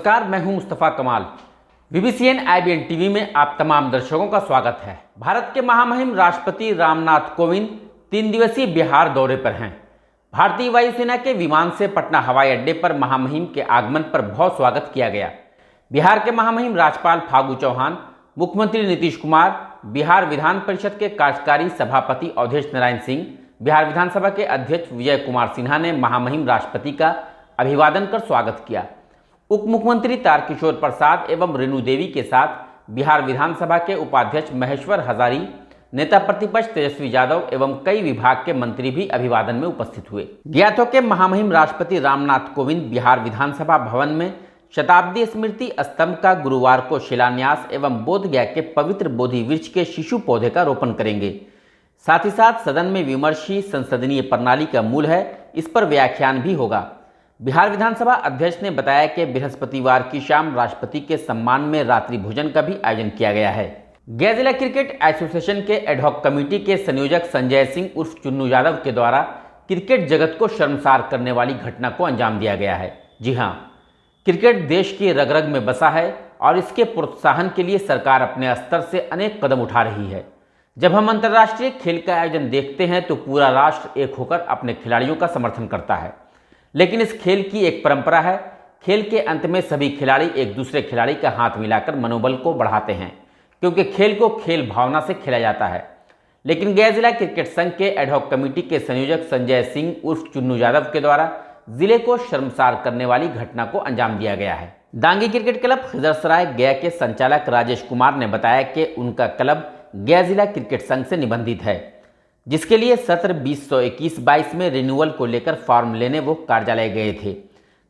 नमस्कार, मैं हूं मुस्तफ़ा कमाल। बीबीसीएन IBN टीवी में आप तमाम दर्शकों का स्वागत है। भारत के महामहिम राष्ट्रपति रामनाथ कोविंद 3 दिवसीय बिहार दौरे पर हैं। भारतीय वायुसेना के विमान से पटना हवाई अड्डे पर महामहिम के आगमन पर बहुत स्वागत किया गया। बिहार के महामहिम राज्यपाल फागू चौहान, मुख्यमंत्री नीतीश कुमार, बिहार विधान परिषद के कार्यकारी सभापति अवधेश नारायण सिंह, बिहार विधानसभा के अध्यक्ष विजय कुमार सिन्हा ने महामहिम राष्ट्रपति का अभिवादन कर स्वागत किया। उप मुख्यमंत्री तारकिशोर प्रसाद एवं रेणु देवी के साथ बिहार विधानसभा के उपाध्यक्ष महेश्वर हजारी, नेता प्रतिपक्ष तेजस्वी यादव एवं कई विभाग के मंत्री भी अभिवादन में उपस्थित हुए। ज्ञात हो कि महामहिम राष्ट्रपति रामनाथ कोविंद बिहार विधानसभा भवन में शताब्दी स्मृति स्तंभ का गुरुवार को शिलान्यास एवं बोधगया के पवित्र बोधि वृक्ष के शिशु पौधे का रोपण करेंगे। साथ ही साथ सदन में विमर्श ही संसदीय प्रणाली का मूल है, इस पर व्याख्यान भी होगा। बिहार विधानसभा अध्यक्ष ने बताया कि बृहस्पतिवार की शाम राष्ट्रपति के सम्मान में रात्रि भोजन का भी आयोजन किया गया है। गया जिला क्रिकेट एसोसिएशन के एडहॉक कमेटी के संयोजक संजय सिंह उर्फ चुन्नू यादव के द्वारा क्रिकेट जगत को शर्मसार करने वाली घटना को अंजाम दिया गया है। जी हाँ, क्रिकेट देश की रग रग में बसा है और इसके प्रोत्साहन के लिए सरकार अपने स्तर से अनेक कदम उठा रही है। जब हम अंतर्राष्ट्रीय खेल का आयोजन देखते हैं तो पूरा राष्ट्र एक होकर अपने खिलाड़ियों का समर्थन करता है, लेकिन इस खेल की एक परंपरा है। खेल के अंत में सभी खिलाड़ी एक दूसरे खिलाड़ी का हाथ मिलाकर मनोबल को बढ़ाते हैं, क्योंकि खेल को खेल भावना से खेला जाता है। लेकिन गया जिला क्रिकेट संघ के एडहॉक कमेटी के संयोजक संजय सिंह उर्फ चुन्नू यादव के द्वारा जिले को शर्मसार करने वाली घटना को अंजाम दिया गया है। दांगी क्रिकेट क्लब खिजरसराय गया के संचालक राजेश कुमार ने बताया कि उनका क्लब गया जिला क्रिकेट संघ से निबंधित है, जिसके लिए सत्र 2021-22 में रिन्यूअल को लेकर फॉर्म लेने वो कार्यालय गए थे।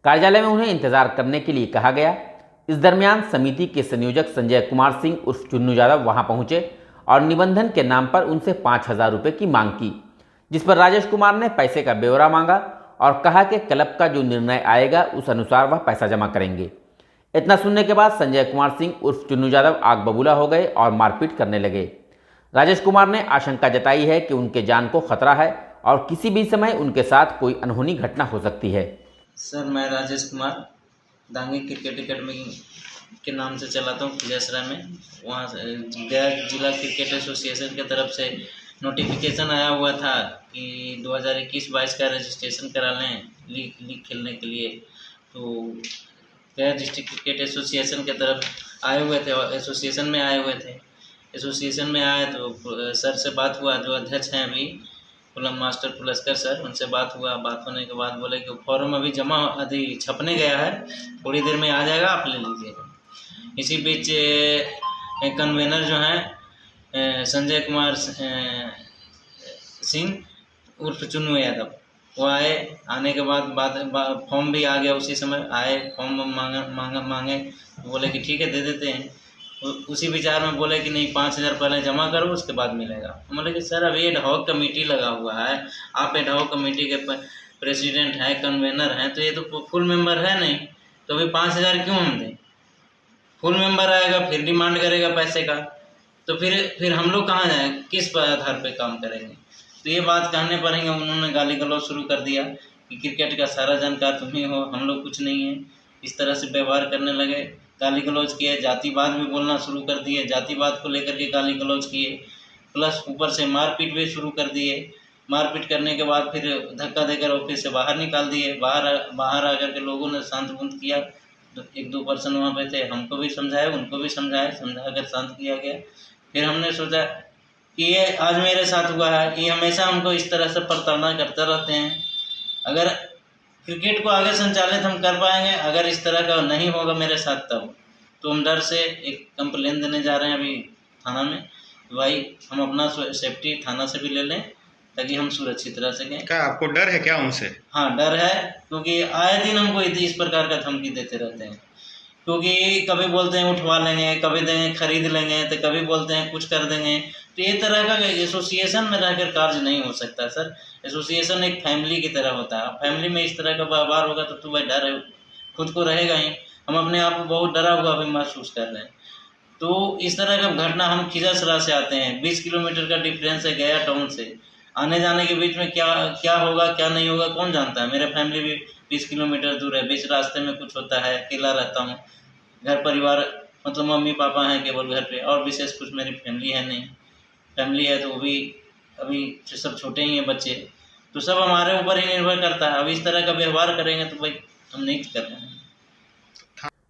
कार्यालय में उन्हें इंतजार करने के लिए कहा गया। इस दरमियान समिति के संयोजक संजय कुमार सिंह उर्फ चुन्नू यादव वहां पहुंचे और निबंधन के नाम पर उनसे 5,000 रुपये की मांग की, जिस पर राजेश कुमार ने पैसे का ब्यौरा मांगा और कहा कि क्लब का जो निर्णय आएगा उस अनुसार वह पैसा जमा करेंगे। इतना सुनने के बाद संजय कुमार सिंह उर्फ चुन्नू यादव आग बबूला हो गए और मारपीट करने लगे। राजेश कुमार ने आशंका जताई है कि उनके जान को खतरा है और किसी भी समय उनके साथ कोई अनहोनी घटना हो सकती है। सर, मैं राजेश कुमार दांगी क्रिकेट अकेडमी के नाम से चलाता हूँ खिजरसराय में। वहाँ गया जिला क्रिकेट एसोसिएशन की तरफ से नोटिफिकेशन आया हुआ था कि 2021-22 का रजिस्ट्रेशन करा लें लीग खेलने के लिए। तो गया डिस्ट्रिक्ट क्रिकेट एसोसिएशन की तरफ आए हुए थे और एसोसिएशन में आए हुए थे। एसोसिएशन में आए तो सर से बात हुआ, जो अध्यक्ष हैं अभी मास्टर पुलस्कर सर, उनसे बात हुआ। बात होने के बाद बोले कि फॉर्म अभी जमा अभी छपने गया है, थोड़ी देर में आ जाएगा, आप ले लीजिएगा। इसी बीच कन्वेनर जो हैं संजय कुमार सिंह उर्फ चुन्नू यादव, वो आए। आने के बाद फॉर्म भी आ गया। उसी समय आए, फॉर्म मांगे बोले कि ठीक है दे देते हैं। उसी विचार में बोले कि नहीं 5,000 पहले जमा करो, उसके बाद मिलेगा। बोले कि सर अभी एडहॉक कमेटी लगा हुआ है, आप एडहॉक कमेटी के प्रेसिडेंट हैं, कन्वेनर हैं, तो ये तो फुल मेंबर है नहीं, तो अभी 5,000 क्यों हम दें? फुल मेंबर आएगा फिर डिमांड करेगा पैसे का, तो फिर हम लोग कहाँ जाएँ, किस आधार पर काम करेंगे? तो ये बात कहने पर ही उन्होंने गाली गलौज शुरू कर दिया कि क्रिकेट का सारा जानकार तुम ही हो, हम लोग कुछ नहीं है। इस तरह से व्यवहार करने लगे, गाली गलौज किए, जातिवाद भी बोलना शुरू कर दिए, जातिवाद को लेकर के गाली गलौज किए, प्लस ऊपर से मारपीट भी शुरू कर दिए। मारपीट करने के बाद फिर धक्का देकर ऑफिस से बाहर निकाल दिए। बाहर आकर के लोगों ने शांत बुंद किया। तो 1-2 पर्सन वहाँ पे थे, हमको भी समझाए, उनको भी समझा कर शांत किया गया। फिर हमने सोचा कि ये आज मेरे साथ हुआ है, ये हमेशा हमको इस तरह से प्रताड़ना करते रहते हैं। अगर क्रिकेट को आगे संचालित हम कर पाएंगे, अगर इस तरह का नहीं होगा मेरे साथ तब, तो हम डर से एक कंप्लेन देने जा रहे हैं अभी थाना में। भाई हम अपना सेफ्टी थाना से भी ले लें ताकि हम सुरक्षित रह सकें। क्या आपको डर है क्या उनसे? हाँ, डर है, क्योंकि आए दिन हमको इस प्रकार का धमकी देते रहते हैं। क्योंकि कभी बोलते हैं उठवा लेंगे, कभी देंगे खरीद लेंगे, तो कभी बोलते हैं कुछ कर देंगे। तो ये तरह का एसोसिएशन में रहकर कार्य नहीं हो सकता सर। एसोसिएशन एक फैमिली की तरह होता है। फैमिली में इस तरह का व्यवहार होगा तो भाई डर है, खुद को रहेगा ही। हम अपने आप को बहुत डरा हुआ भी महसूस कर रहे हैं। तो इस तरह का घटना, हम खिजरसराय से आते हैं, 20 किलोमीटर का डिफरेंस है गया टाउन से। आने जाने के बीच में क्या क्या होगा क्या नहीं होगा कौन जानता है। मेरा फैमिली भी 20 किलोमीटर दूर है, बीच रास्ते में कुछ होता है, अकेला रहता हूँ। घर परिवार मतलब मम्मी पापा हैं केवल घर पे, और विशेष कुछ मेरी फैमिली है नहीं। फैमिली है तो वो भी अभी सब छोटे ही हैं बच्चे, तो सब हमारे ऊपर ही निर्भर करता है। अब इस तरह का व्यवहार करेंगे तो भाई हम नहीं कर रहे हैं।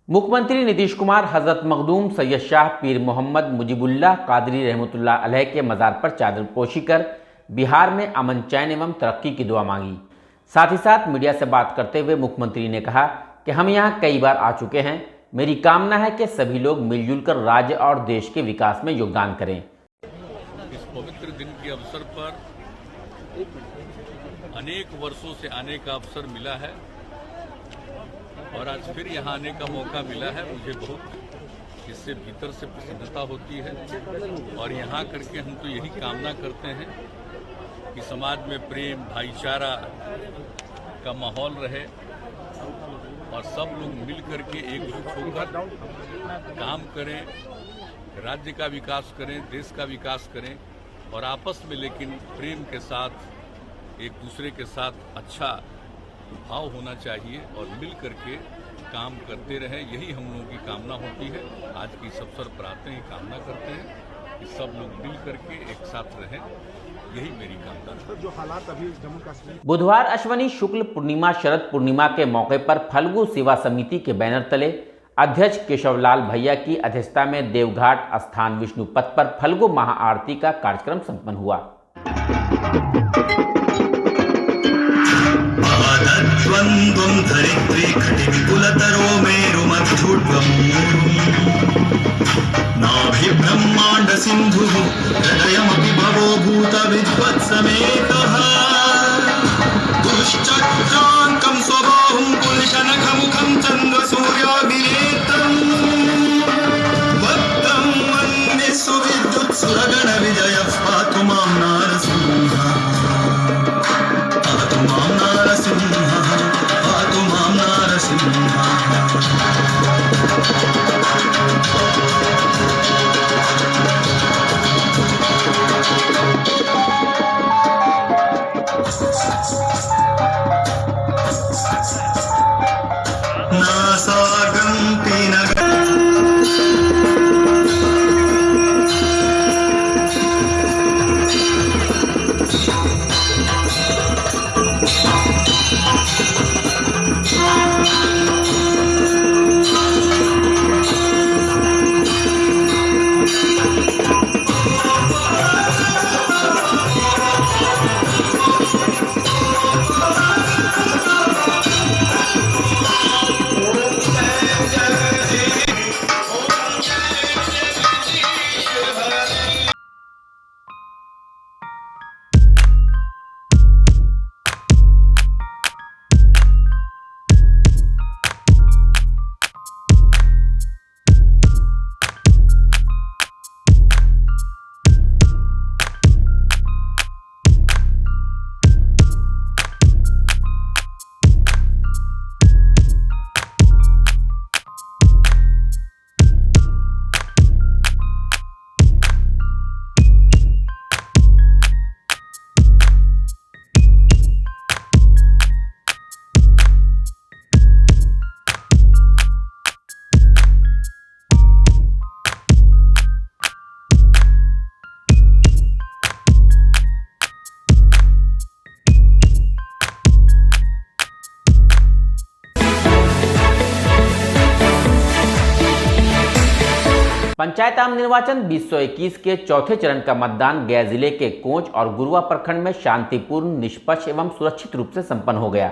मुख्यमंत्री नीतीश कुमार हजरत मखदूम सैयद शाह पीर मोहम्मद मुजीबुल्लाह कादरी रहमतुल्लाह अलैह के मज़ार पर चादर पोशी कर बिहार में अमन चैन एवं तरक्की की दुआ मांगी। साथ ही साथ मीडिया से बात करते हुए मुख्यमंत्री ने कहा कि हम यहाँ कई बार आ चुके हैं, मेरी कामना है कि सभी लोग मिलजुल कर राज्य और देश के विकास में योगदान करें। इस पवित्र दिन के अवसर पर अनेक वर्षों से आने का अवसर मिला है और आज फिर यहाँ आने का मौका मिला है। मुझे बहुत इससे भीतर से प्रसन्नता होती है और यहाँ करके हम तो यही कामना करते हैं कि समाज में प्रेम भाईचारा का माहौल रहे और सब लोग मिल करके एकजुट होकर काम करें, राज्य का विकास करें, देश का विकास करें और आपस में लेकिन प्रेम के साथ एक दूसरे के साथ अच्छा भाव होना चाहिए और मिल करके काम करते रहें। यही हम लोगों की कामना होती है। आज की इस अवसर पर आते हैं, कामना करते हैं कि सब लोग मिल करके एक साथ रहें, यही मेरी कामना है। जो हालात अभी जम्मू कश्मीर बुधवार अश्वनी शुक्ल पूर्णिमा शरद पूर्णिमा के मौके पर फल्गु सेवा समिति के बैनर तले अध्यक्ष केशवलाल भैया की अध्यक्षता में देवघाट स्थान विष्णु पथ पर फल्गु महाआरती का कार्यक्रम संपन्न हुआ। द्वन्द्वं धरित्री खटिविपुलतरो मेरुमध्युड्वम् नाभिब्रह्माण्ड सिन्धुः हृदयमपि भवो भूतविद्वत्समेतः दुश्चक्राङ्कं स्वबाहुं पुरुषनखमुखं चन्द्रसूर्याभिनेत्रम् भद्रं वन्दे सुविद्युत्सुरगणविजयः पातु मां नारसिंहः पातु मां नारसिंहः पातु मां नारसिंहः। पंचायत आम निर्वाचन 2021 के चौथे चरण का मतदान गया जिले के कोंच और गुरुआ प्रखंड में शांतिपूर्ण, निष्पक्ष एवं सुरक्षित रूप से संपन्न हो गया,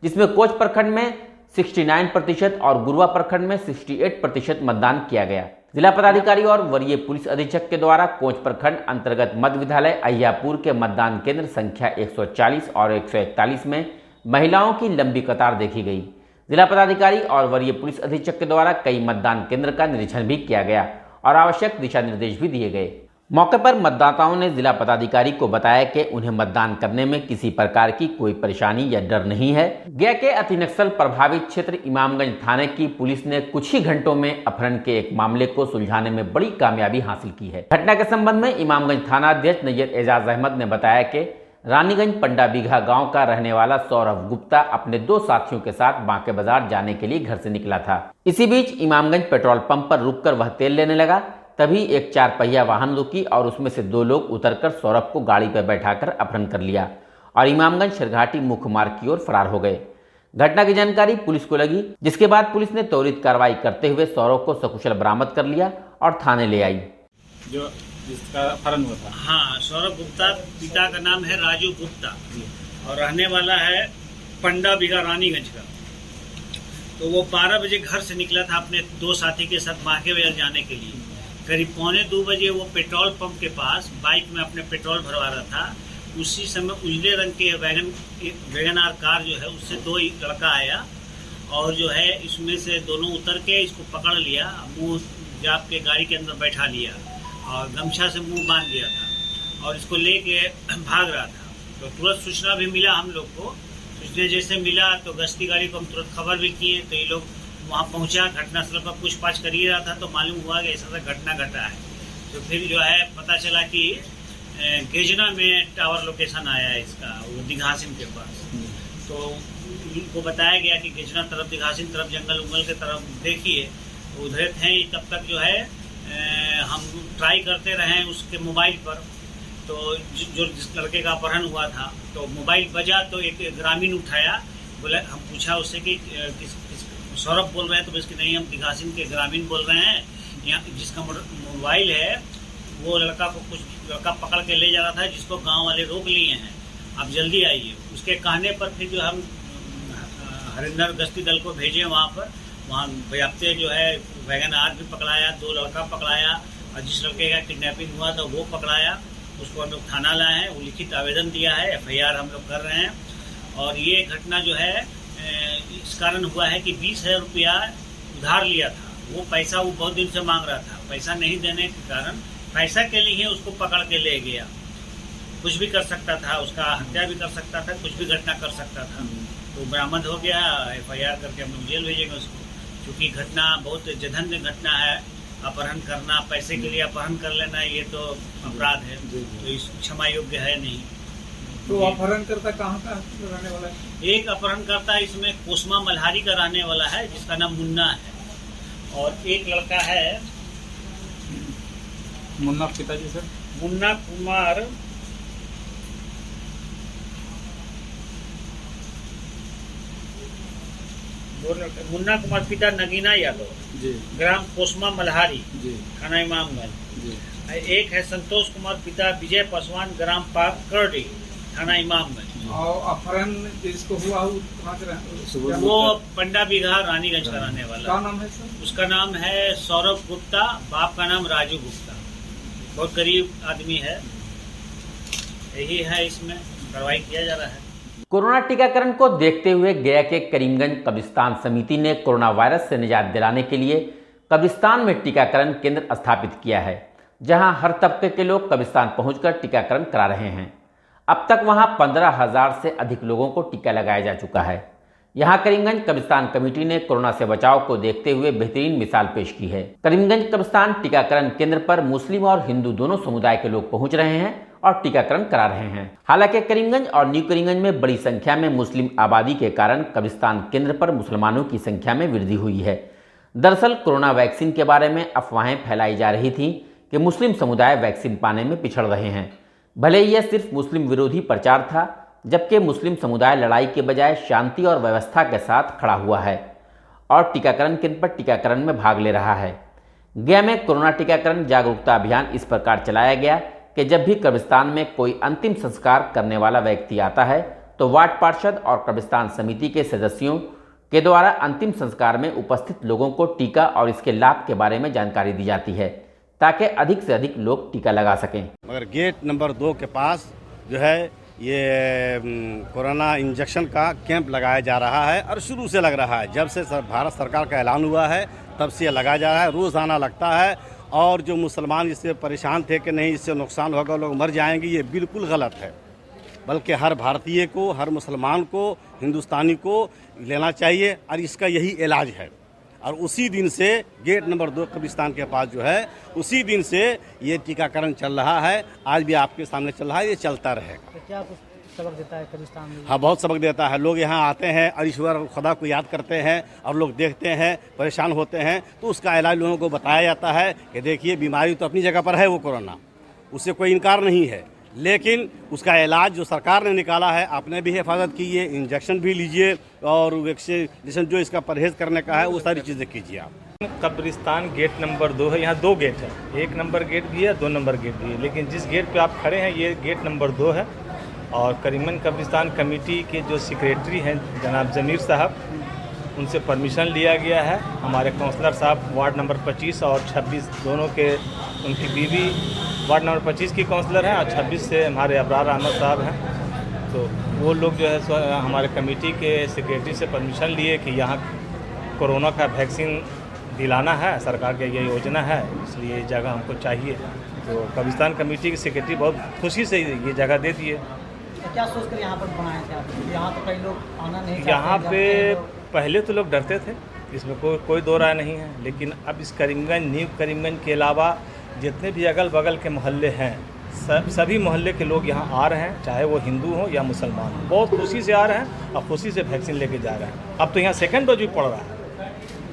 जिसमें कोंच प्रखंड में 69% और गुरुआ प्रखंड में 68% मतदान किया गया। जिला पदाधिकारी और वरीय पुलिस अधीक्षक के द्वारा कोंच प्रखंड अंतर्गत मध्य विद्यालय अहियापुर के मतदान केंद्र संख्या 140 और 141 में महिलाओं की लंबी कतार देखी गई। जिला पदाधिकारी और वरीय पुलिस अधीक्षक के द्वारा कई मतदान केंद्र का निरीक्षण भी किया गया और आवश्यक दिशा निर्देश भी दिए गए। मौके पर मतदाताओं ने जिला पदाधिकारी को बताया कि उन्हें मतदान करने में किसी प्रकार की कोई परेशानी या डर नहीं है। गया के अति नक्सल प्रभावित क्षेत्र इमामगंज थाने की पुलिस ने कुछ ही घंटों में अपहरण के एक मामले को सुलझाने में बड़ी कामयाबी हासिल की है। घटना के संबंध में इमामगंज थाना अध्यक्ष नैयर एजाज अहमद ने बताया कि रानीगंज पंडा बीघा गांव का रहने वाला सौरभ गुप्ता अपने 2 साथियों के साथ बांके बाजार जाने के लिए घर से निकला था। इसी बीच इमामगंज पेट्रोल पंप पर रुककर वह तेल लेने लगा। तभी एक 4 पहिया वाहन रुकी और उसमें से 2 लोग उतरकर सौरभ को गाड़ी पर बैठाकर अपहरण कर लिया और इमामगंज शिरघाटी मुख्य मार्ग की ओर फरार हो गए। घटना की जानकारी पुलिस को लगी, जिसके बाद पुलिस ने त्वरित कार्रवाई करते हुए सौरभ को सकुशल बरामद कर लिया और थाने ले आई। जो जिसका अपहरण हुआ था। हाँ, सौरभ गुप्ता, पिता का नाम है राजू गुप्ता और रहने वाला है पंडा बीघा रानीगंज का। तो वो 12 बजे घर से निकला था अपने 2 साथी के साथ बांके बाजार जाने के लिए। करीब 1:45 बजे वो पेट्रोल पंप के पास बाइक में अपने पेट्रोल भरवा रहा था। उसी समय उजले रंग के वैगन आर कार जो है उससे 2 लड़का आया और जो है इसमें से दोनों उतर के इसको पकड़ लिया, मुंह जाप के गाड़ी के अंदर बैठा लिया और गमछा से मुंह बांध दिया था और इसको लेके भाग रहा था। तो तुरंत सूचना भी मिला हम लोग को। सूचना जैसे मिला तो गश्ती गाड़ी को हम तुरंत खबर भी किए। तो ये लोग वहाँ पहुँचा, घटनास्थल पर पूछताछ कर ही रहा था तो मालूम हुआ कि ऐसा घटना घटा है। तो फिर जो है पता चला कि गेजना में टावर लोकेशन आया है इसका, वो दिघासिन के पास। तो उनको बताया गया कि गेजना तरफ, दिघासिन तरफ, जंगल उंगल के तरफ देखिए, उधर थे। तब तक जो है हम ट्राई करते रहे उसके मोबाइल पर। तो जो जिस लड़के का अपहरण हुआ था तो मोबाइल बजा तो एक ग्रामीण उठाया, बोला, हम पूछा उससे कि किस सौरभ बोल रहे हैं, तो इसके नहीं, हम दिघासिन के ग्रामीण बोल रहे हैं। यहाँ जिसका मोबाइल है वो लड़का पकड़ के ले जा रहा था, जिसको गांव वाले रोक लिए हैं, आप जल्दी आइए। उसके कहने पर फिर जो हम हरिंदर गश्ती दल को भेजे वहाँ व्याप्ते जो है वैगन आर भी पकड़ाया, 2 लड़का पकड़ाया और जिस लड़के का किडनैपिंग हुआ था वो पकड़ाया। उसको हम लोग थाना लाए हैं, वो लिखित आवेदन दिया है, FIR हम लोग कर रहे हैं। और ये घटना जो है इस कारण हुआ है कि 20,000 रुपया उधार लिया था। वो पैसा वो बहुत दिन से मांग रहा था, पैसा नहीं देने के कारण पैसा के लिए उसको पकड़ के ले गया। कुछ भी कर सकता था, उसका हत्या भी कर सकता था, कुछ भी घटना कर सकता था। तो बरामद हो गया, FIR करके हम लोग जेल भेजेंगे उसको। क्योंकि घटना बहुत जघन्य घटना है। अपहरण करना, पैसे के लिए अपहरण कर लेना, ये तो अपराध है, तो इस क्षमा योग्य है नहीं। तो अपहरणकर्ता कहाँ का रहने वाला है? एक अपहरणकर्ता इसमें कोसमा मल्हारी का रहने वाला है, जिसका नाम मुन्ना है। और एक लड़का है मुन्ना, पिताजी सर? मुन्ना कुमार, मुन्ना कुमार, पिता नगीना यादव जी, ग्राम कोसमा मल्हारी, जी, थाना इमामगंज जी। एक है संतोष कुमार, पिता विजय पासवान, ग्राम करडी, थाना इमामगंज। और अपहरण जिसको हुआ वो कहाँ से रहने? वो पंडा बीघा रानीगंज का रहने वाला। क्या नाम है सर? उसका नाम है सौरभ गुप्ता, बाप का नाम राजू गुप्ता। बहुत गरीब आदमी है। यही है, इसमें कार्रवाई किया जा रहा है। कोरोना टीकाकरण को देखते हुए गया के करीमगंज कब्रिस्तान समिति ने कोरोना वायरस से निजात दिलाने के लिए कब्रिस्तान में टीकाकरण केंद्र स्थापित किया है, जहां हर तबके के लोग कब्रिस्तान पहुंचकर टीकाकरण करा रहे हैं। अब तक वहां 15,000 से अधिक लोगों को टीका लगाया जा चुका है। यहां करीमगंज कब्रिस्तान कमेटी ने कोरोना से बचाव को देखते हुए बेहतरीन मिसाल पेश की है। करीमगंज कब्रिस्तान टीकाकरण केंद्र पर मुस्लिम और हिंदू दोनों समुदाय के लोग पहुंच रहे हैं और टीकाकरण करा रहे हैं। हालांकि करीमगंज और न्यू करीमगंज में बड़ी संख्या में मुस्लिम आबादी के कारण कब्रिस्तान केंद्र पर मुसलमानों की संख्या में वृद्धि हुई है। दरअसल कोरोना वैक्सीन के बारे में अफवाहें फैलाई जा रही थी कि मुस्लिम समुदाय वैक्सीन पाने में पिछड़ रहे हैं। भले ही यह सिर्फ मुस्लिम विरोधी प्रचार था, जबकि मुस्लिम समुदाय लड़ाई के बजाय शांति और व्यवस्था के साथ खड़ा हुआ है और टीकाकरण केंद्र पर टीकाकरण में भाग ले रहा है। गया में कोरोना टीकाकरण जागरूकता अभियान इस प्रकार चलाया गया कि जब भी कब्रिस्तान में कोई अंतिम संस्कार करने वाला व्यक्ति आता है तो वार्ड पार्षद और कब्रिस्तान समिति के सदस्यों के द्वारा अंतिम संस्कार में उपस्थित लोगों को टीका और इसके लाभ के बारे में जानकारी दी जाती है, ताकि अधिक से अधिक लोग टीका लगा सकें। मगर गेट नंबर 2 के पास जो है ये कोरोना इंजेक्शन का कैंप लगाया जा रहा है और शुरू से लग रहा है। जब से भारत सरकार का ऐलान हुआ है तब से लगा जा रहा है, रोज़ाना लगता है। और जो मुसलमान इससे परेशान थे कि नहीं इससे नुकसान होगा, लोग मर जाएंगे, ये बिल्कुल गलत है। बल्कि हर भारतीय को, हर मुसलमान को, हिंदुस्तानी को लेना चाहिए और इसका यही इलाज है। और उसी दिन से गेट नंबर 2 कब्रिस्तान के पास जो है उसी दिन से ये टीकाकरण चल रहा है। आज भी आपके सामने चल रहा है, ये चलता रहेगा। सबक देता है कब्रिस्तान में। हाँ, बहुत सबक देता है। लोग यहाँ आते हैं और ईश्वर खुदा को याद करते हैं और लोग देखते हैं, परेशान होते हैं, तो उसका इलाज लोगों को बताया जाता है कि देखिए बीमारी तो अपनी जगह पर है, वो कोरोना, उससे कोई इनकार नहीं है, लेकिन उसका इलाज जो सरकार ने निकाला है, आपने भी हिफाजत कीजिए, इंजेक्शन भी लीजिए और वैक्सीनेशन जो इसका परहेज़ करने का है वो सारी चीज़ें कीजिए आप। कब्रिस्तान गेट नंबर 2 है। यहाँ 2 गेट है, 1 नंबर गेट भी है, 2 नंबर गेट भी है, लेकिन जिस गेट पे आप खड़े हैं ये गेट नंबर 2 है। और करीमन कब्रिस्तान कमेटी के जो सेक्रेटरी हैं जनाब ज़मीर साहब, उनसे परमिशन लिया गया है। हमारे काउंसलर साहब वार्ड नंबर 25 और 26 दोनों के, उनकी बीवी वार्ड नंबर 25 की काउंसलर हैं और 26 से हमारे अबरार अहमद साहब हैं। तो वो लोग जो है हमारे कमेटी के सेक्रेटरी से परमिशन लिए कि यहाँ कोरोना का वैक्सीन दिलाना है, सरकार की ये योजना है, इसलिए ये जगह हमको चाहिए। तो कब्रिस्तान कमेटी के सेक्रेटरी बहुत खुशी से ये जगह दे दिए। तो क्या सोचकर यहाँ पर बनाए थे आप? यहाँ तो कई लोग आना नहीं चाहते। यहाँ पे पहले तो लोग डरते थे, इसमें कोई दो राय नहीं है, लेकिन अब इस करीमगंज, न्यू करीमगंज के अलावा जितने भी अगल बगल के मोहल्ले हैं, सभी मोहल्ले के लोग यहाँ आ रहे हैं, चाहे वो हिंदू हों या मुसलमान हों, बहुत खुशी से आ रहे हैं और खुशी से वैक्सीन लेके जा रहे हैं। अब तो यहाँ सेकेंड डोज भी पड़ रहा है।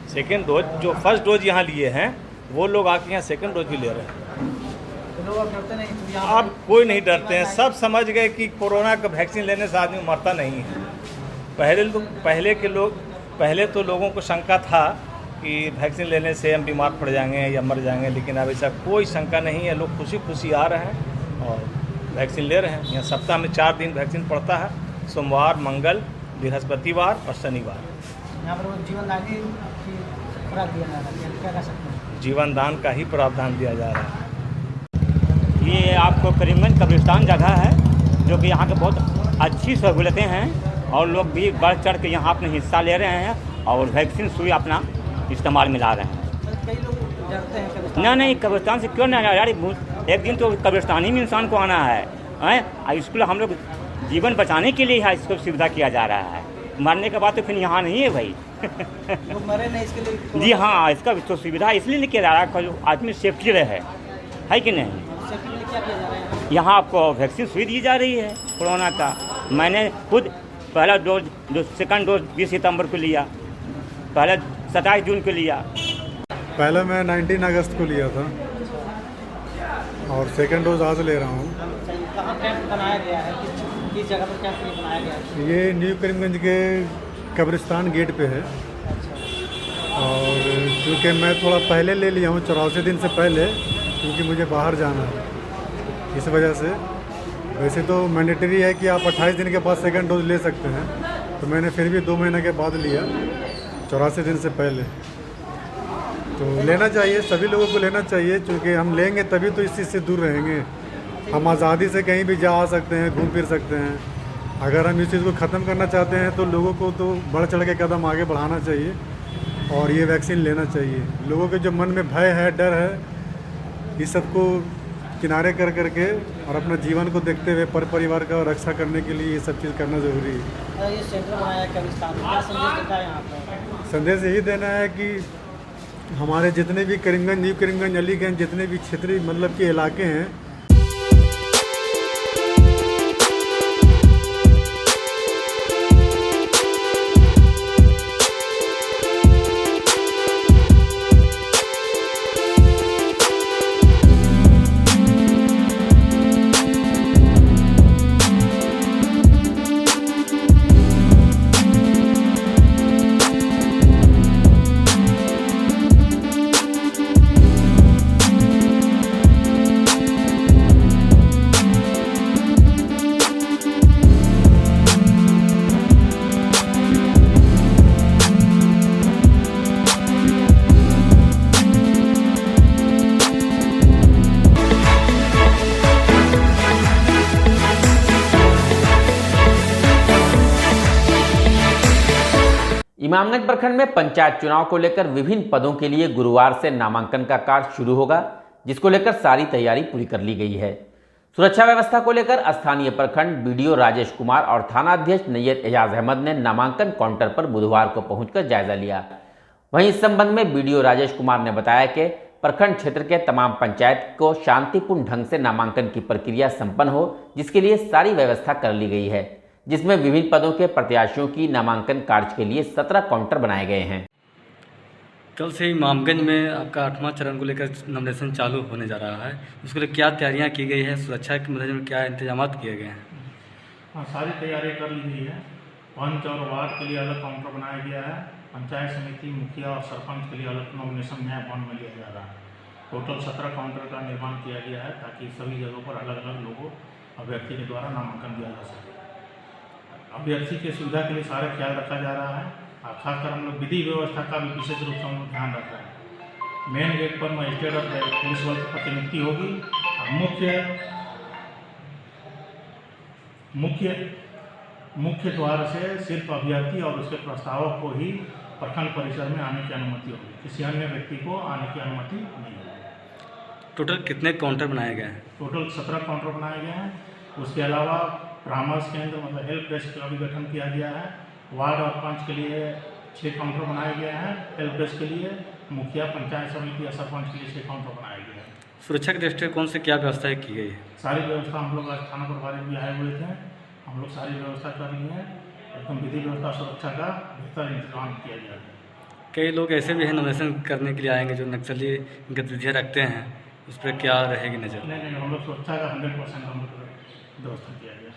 सेकेंड डोज जो फर्स्ट डोज यहाँ लिए हैं वो लोग आके यहाँ सेकेंड डोज भी ले रहे हैं। तो लोग अब डरते नहीं? तो अब कोई नहीं डरते हैं, सब समझ गए कि कोरोना का वैक्सीन लेने से आदमी मरता नहीं है। पहले तो लोगों को शंका था कि वैक्सीन लेने से हम बीमार पड़ जाएंगे या मर जाएंगे, लेकिन अब ऐसा कोई शंका नहीं है। लोग खुशी खुशी आ रहे हैं और वैक्सीन ले रहे हैं। यहाँ सप्ताह में 4 दिन वैक्सीन पड़ता है, सोमवार, मंगल, बृहस्पतिवार और शनिवार। यहाँ पर जीवनदान की खुराक दिया जा रहा है, क्या कर सकते हैं? जीवन दान का ही प्रावधान दिया जा रहा है। ये आपको करीमगंज कब्रिस्तान जगह है, जो कि यहाँ के बहुत अच्छी सहूलतें हैं और लोग भी बढ़ चढ़ के यहाँ अपने हिस्सा ले रहे हैं और वैक्सीन सुई अपना इस्तेमाल में ला रहे हैं। कई लोग डरते हैं कब्रिस्तान। नहीं, कब्रिस्तान से क्यों नहीं यार, एक दिन तो कब्रिस्तान ही में इंसान को आना है। इसको हम लोग जीवन बचाने के लिए इसको सुविधा किया जा रहा है, मरने के बाद तो फिर यहाँ नहीं है भाई। लोग मरे नहीं इसके लिए? जी हाँ, इसका तो सुविधा इसलिए नहीं किया जा रहा है, आदमी सेफ्टी रहे, है कि नहीं। सेफ्टी के लिए क्या किया जा रहा है? यहाँ आपको वैक्सीन सुई दी जा रही है कोरोना का। मैंने खुद पहला डोज, जो सेकंड डोज 20 सितंबर को लिया, पहले 27 जून को लिया। पहले मैं 19 अगस्त को लिया था और सेकंड डोज आज ले रहा हूँ। कहाँ कैंप बनाया गया है, किस जगह पर कैंप बनाया गया है? ये न्यू करीमगंज के कब्रिस्तान गेट पे है और क्योंकि मैं थोड़ा पहले ले लिया हूँ, 84 दिन से पहले, क्योंकि मुझे बाहर जाना है, इस वजह से। वैसे तो मैंडेटरी है कि आप 28 दिन के बाद सेकंड डोज ले सकते हैं, तो मैंने फिर भी 2 महीने के बाद लिया, 84 दिन से पहले। तो लेना चाहिए, सभी लोगों को लेना चाहिए, क्योंकि हम लेंगे तभी तो इस चीज़ से दूर रहेंगे। हम आज़ादी से कहीं भी जा आ सकते हैं, घूम फिर सकते हैं। अगर हम इस चीज़ को ख़त्म करना चाहते हैं तो लोगों को तो बढ़ चढ़ के कदम आगे बढ़ाना चाहिए और ये वैक्सीन लेना चाहिए। लोगों के जो मन में भय है, डर है, इस सबको किनारे कर करके और अपना जीवन को देखते हुए परिवार का रक्षा करने के लिए ये सब चीज़ करना ज़रूरी है। ये सेंटर बनाया कब्रिस्तान में, क्या संदेश देता है यहाँ पर? संदेश यही देना है कि हमारे जितने भी करीमगंज, न्यू करीमगंज, अलीगंज, जितने भी क्षेत्रीय मतलब के इलाके हैं, इमामगंज प्रखंड में पंचायत चुनाव को लेकर विभिन्न पदों के लिए गुरुवार से नामांकन का कार्य शुरू होगा, जिसको लेकर सारी तैयारी पूरी कर ली गई है। सुरक्षा व्यवस्था को लेकर स्थानीय प्रखंड बीडीओ राजेश कुमार और थाना अध्यक्ष नैयद एजाज अहमद ने नामांकन काउंटर पर बुधवार को पहुंचकर जायजा लिया। वहीं इस संबंध में बीडीओ राजेश कुमार ने बताया कि प्रखंड क्षेत्र के तमाम पंचायत को शांतिपूर्ण ढंग से नामांकन की प्रक्रिया संपन्न हो, जिसके लिए सारी व्यवस्था कर ली गई है, जिसमें विभिन्न पदों के प्रत्याशियों की नामांकन कार्य के लिए 17 काउंटर बनाए गए हैं। कल से ही इमामगंज में आपका 8वां चरण को लेकर नॉमिनेशन चालू होने जा रहा है, उसके लिए क्या तैयारियां की गई है, सुरक्षा के मद्देनजर में क्या इंतजाम किए गए हैं? हाँ, सारी तैयारी कर ली गई है। पंच और वार्ड के लिए अलग काउंटर बनाया गया है। पंचायत समिति, मुखिया और सरपंच के लिए अलग नॉमिनेशन नया भवन में लिया जा रहा है। टोटल 17 काउंटर का निर्माण किया गया है ताकि सभी जगहों पर अलग अलग लोगों अभ्यर्थी के द्वारा नामांकन दिया जा सके। अभ्यर्थी की सुविधा के लिए सारा ख्याल रखा जा रहा है। खासकर हम लोग विधि व्यवस्था का भी विशेष रूप से हम लोग ध्यान रख रहे हैं। मेन गेट पर मजिस्ट्रेट और पुलिस बल की प्रतिनियुक्ति होगी और मुख्य द्वार से सिर्फ अभ्यर्थी और उसके प्रस्तावक को ही प्रखंड परिसर में आने की अनुमति होगी, किसी अन्य व्यक्ति को आने की अनुमति नहीं होगी। टोटल कितने काउंटर बनाए गए हैं? टोटल 17 काउंटर बनाए गए हैं। उसके अलावा परामर्श केंद्र मतलब हेल्प डेस्क का भी गठन किया गया है। वार्ड और पंच के लिए 6 काउंटर बनाए गए हैं। हेल्प डेस्क के लिए मुखिया, पंचायत समिति या सरपंच के लिए 6 काउंटर बनाए गए हैं। सुरक्षा के दृष्टिकोण से क्या व्यवस्था की गई है? सारी व्यवस्था हम लोग आज थाना प्रभारी भी आए हुए थे, हम लोग सारी व्यवस्था कर रही हैं। एकदम विधि व्यवस्था सुरक्षा का बेहतर इंतजाम किया गया है। कई लोग ऐसे भी हैं नॉमिनेशन करने के लिए आएंगे जो नक्सली गतिविधियाँ रखते हैं, उस पर क्या रहेगी नज़र? नहीं, हम लोग सुरक्षा का 100% हम लोग व्यवस्था किया गया।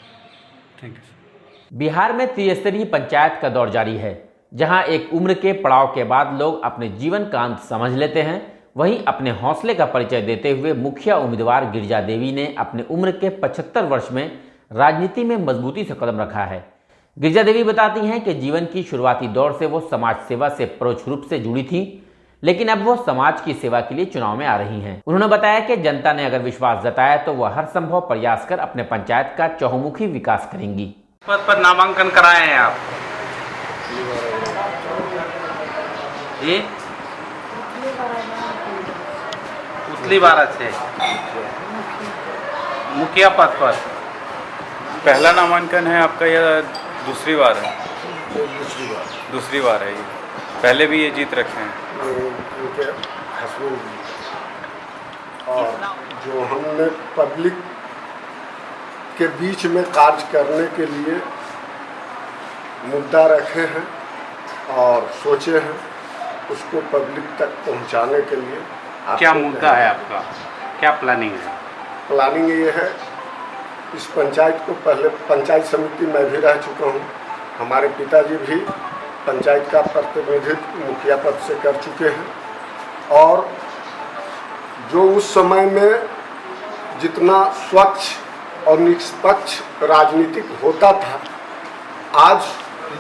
Thank you. बिहार में त्रिस्तरीय पंचायत का दौर जारी है, जहां एक उम्र के पड़ाव के बाद लोग अपने जीवन का अंत समझ लेते हैं। वहीं अपने हौसले का परिचय देते हुए मुखिया उम्मीदवार गिरिजा देवी ने अपने उम्र के 75 वर्ष में राजनीति में मजबूती से कदम रखा है। गिरिजा देवी बताती हैं कि जीवन की शुरुआती दौर से वो समाज सेवा से परोक्ष रूप से जुड़ी थी, लेकिन अब वो समाज की सेवा के लिए चुनाव में आ रही हैं। उन्होंने बताया कि जनता ने अगर विश्वास जताया तो वह हर संभव प्रयास कर अपने पंचायत का चहुमुखी विकास करेंगी। पद पर नामांकन कराए हैं आप जी? उतली बारा से मुखिया पद पर पहला नामांकन है आपका या दूसरी बार है? दूसरी बार है ये। पहले भी ये जीत रखे हैं। उनके हस्बैंड और जो हमने पब्लिक के बीच में कार्य करने के लिए मुद्दा रखे हैं और सोचे हैं उसको पब्लिक तक पहुंचाने के लिए। क्या मुद्दा है आपका, क्या प्लानिंग है? प्लानिंग ये है, इस पंचायत को पहले पंचायत समिति में भी रह चुका हूँ। हमारे पिताजी भी पंचायत का प्रतिनिधित्व मुखिया पद से कर चुके हैं और जो उस समय में जितना स्वच्छ और निष्पक्ष राजनीतिक होता था, आज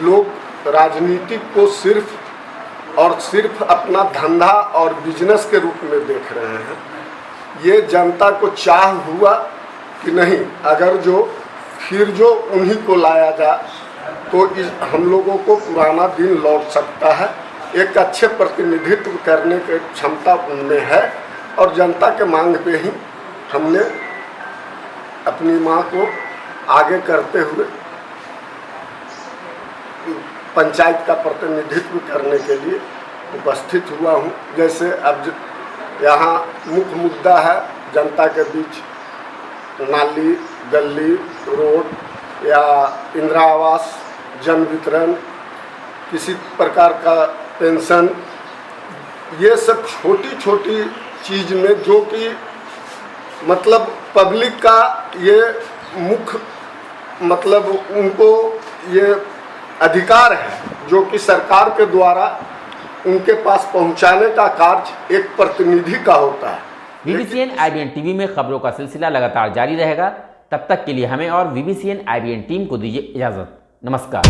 लोग राजनीतिक को सिर्फ और सिर्फ अपना धंधा और बिजनेस के रूप में देख रहे हैं। ये जनता को चाह हुआ कि नहीं, अगर जो फिर जो उन्हीं को लाया जाए तो हम लोगों को पुराना दिन लौट सकता है। एक अच्छे प्रतिनिधित्व करने की क्षमता उनमें है और जनता के मांग पे ही हमने अपनी मां को आगे करते हुए पंचायत का प्रतिनिधित्व करने के लिए उपस्थित हुआ हूं। जैसे अब यहाँ मुख्य मुद्दा है जनता के बीच नाली, गली, रोड या इंदिरा आवास, जन वितरण, किसी प्रकार का पेंशन, ये सब छोटी छोटी चीज़ में जो कि मतलब पब्लिक का ये मुख्य मतलब उनको ये अधिकार है जो कि सरकार के द्वारा उनके पास पहुंचाने का कार्य एक प्रतिनिधि का होता है। VBCN IBN टीवी में खबरों का सिलसिला लगातार जारी रहेगा। तब तक के लिए हमें और VBCN IBN टीम को दीजिए इजाजत। नमस्कार।